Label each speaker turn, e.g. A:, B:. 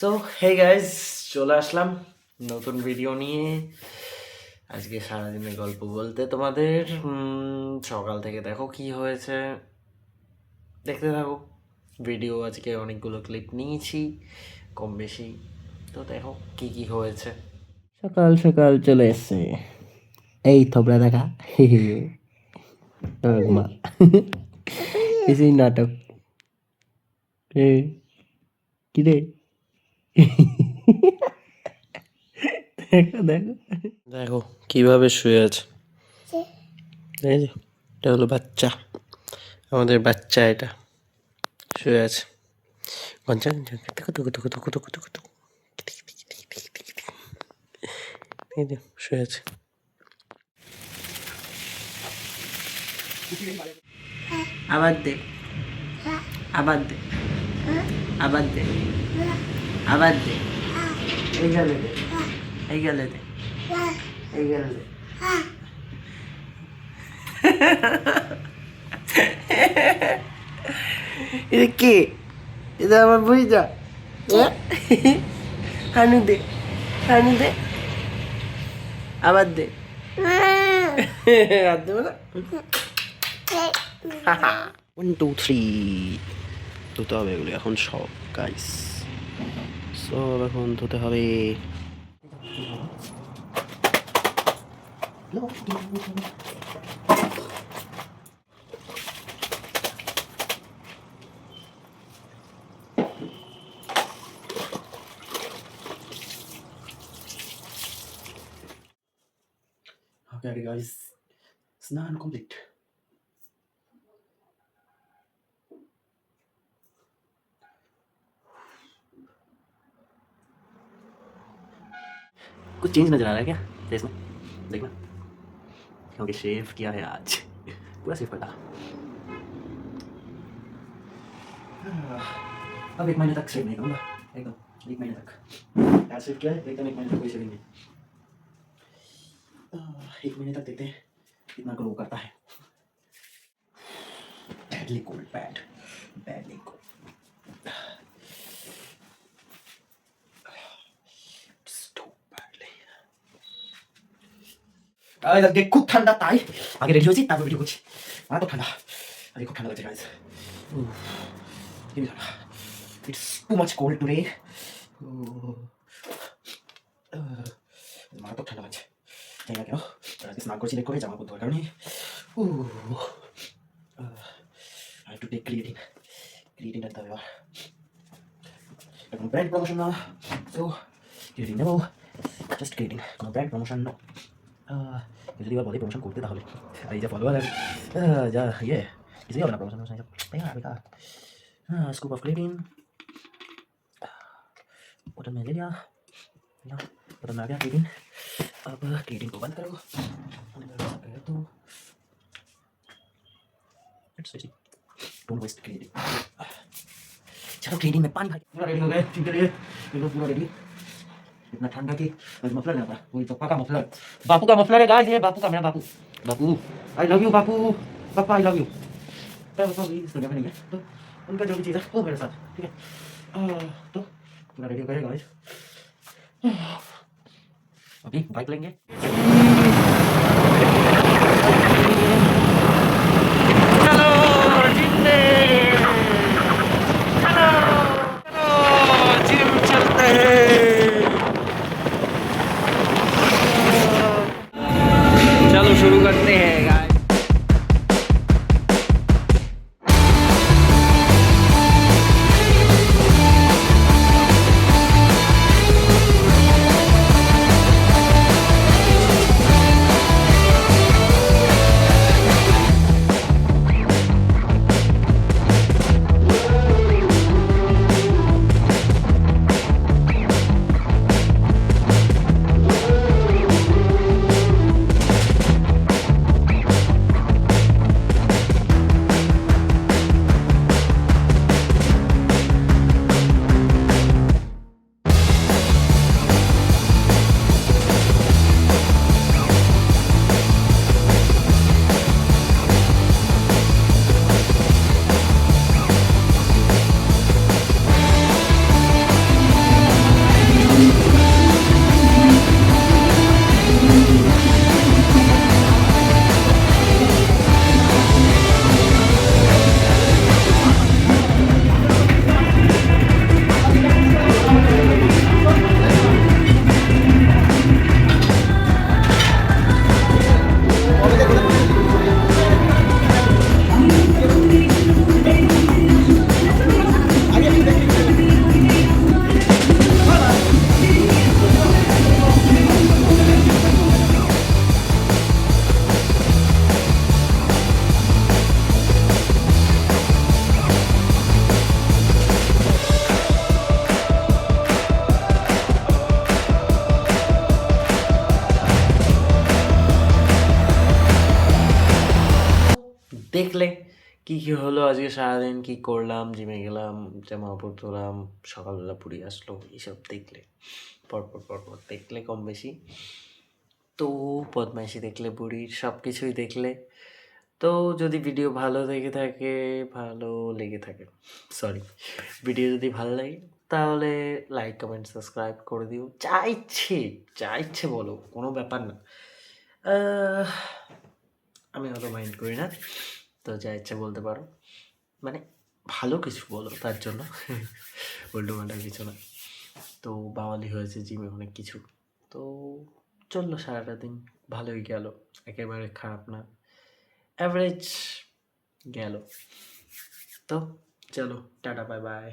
A: তো hey guys, চলে আসলাম নতুন ভিডিও নিয়ে। আজকে সারাদিনের গল্প বলতে তোমাদের সকাল থেকে দেখো কি হয়েছে, দেখতে থাকো ভিডিও। আজকে অনেকগুলো ক্লিপ নিয়েছি, কম বেশি। তো দেখো কি কি হয়েছে। সকাল সকাল চলে এসছে এই থবড়া দেখা মা কিছুই নাটক কি রে দেখো দেখো দেখো কিভাবে শুয়ে আছে। এই যে এটা হলো বাচ্চা, আমাদের বাচ্চা এটা শুয়ে আছে। ঘঞ্চা দেখো দেখো দেখো দেখো দেখো দেখো দেখো, এই যে শুয়ে আছে। আবার দে, আবার দে, আবার দে, আবার দে, এই গেলে দে, এই গেলে দে, এই গেলে দে। এটা কে? এটা আমার বুঝা। হানু দে, হানু দে, আবার দে। আর দেবো না। 1 2 3 ধুতে হবে এগুলো এখন সব গাইস, সব এখন ধুতে হবে। Okay guys, স্নান কমপ্লিট। कुछ चेंज नजर आ रहा है क्या फेस में? देखना, क्योंकि शेव किया है आज, पूरा शेव कर डाला। अब 1 महीने तक शेव नहीं करूँगा, एकदम 1 महीने तक। आज शेव किया है, एकदम 1 महीने तक कोई शेविंग नहीं। 1 महीने तक देखते हैं कितना ग्लो करता है। Badly cold, badly cold. আজকে খুব ঠান্ডা, তাই আগে রেডি হয়েছি তারপর ভিডিও করছি। এত ঠান্ডা, আজকে খুব ঠান্ডা লাগছে guys. It's too much cold today. মারাত্মক ঠান্ডা লাগছে, জানি না কেন। আজকে স্নান করছি লেট করে, জামা পরতে কারণে। I to take creatine, creatine আনতে হবে এবার। এখন ব্র্যান্ড প্রমোশন না, তো ক্রিয়েটিন নেবো, জাস্ট ক্রিয়েটিন, কোনো ব্র্যান্ড প্রমোশন নো। যদি এবার বলে প্রমোশন করতে তাহলে আর এই যা ফলোয়ার যা ইয়ে কিছুই হবে না promotion. Scoop of creatine, button में ले लिया, बटन में आ गया क्रिएटिन। अब क्रिएटिन को बंद करो तो डोंट वेस्ट क्रिएटिन। चलो क्रिएटिन में पानी भर, पूरा रेडी हो गए जिम के लिए, बिल्कुल पूरा रेडी। इतना ठंडा कि मफलर लेना पड़ा, वही पप्पा का मफलर, बापू का मफलर है गाइस, ये बापू का, मेरा बापू। बापू आई लव यू, बापू, पापा आई लव यू। पापा भी इस दुनिया में नहीं है, तो उनका जो भी चीज़ है वो मेरे साथ, ठीक है। तो पूरा रेडी हो गया गाइस, अभी बाइक लेंगे। चलो जिंदे, चलो चलो जिम चलते हैं। चलो शुरू करते हैं गाइस। কী কী হলো আজকে সারাদিন, কী করলাম, জিমে গেলাম, জামা কাপড় ধোলাম, সকালবেলা পুরি আসলো, এইসব দেখলে পরপর দেখলে কম বেশি, তো বদমাইশি দেখলে বুড়ির সব কিছুই দেখলে। তো যদি ভিডিও ভালো লেগে থাকে, সরি, ভিডিও যদি ভালো লাগে তাহলে লাইক কমেন্ট সাবস্ক্রাইব করে দিও, যা ইচ্ছে বলো, কোনো ব্যাপার না। আহ, আমি অত মাইন্ড করি না, তো যা ইচ্ছে বলতে পারো, মানে ভালো কিছু বলো তার জন্য, উল্টো পাল্টা কিছু না। তো বাঙালি হয়েছে জিমে অনেক কিছু, তো চললো সারাটা দিন, ভালোই গেল, একেবারে খারাপ না, অ্যাভারেজ গেল। তো চলো, টাটা, বাই বাই।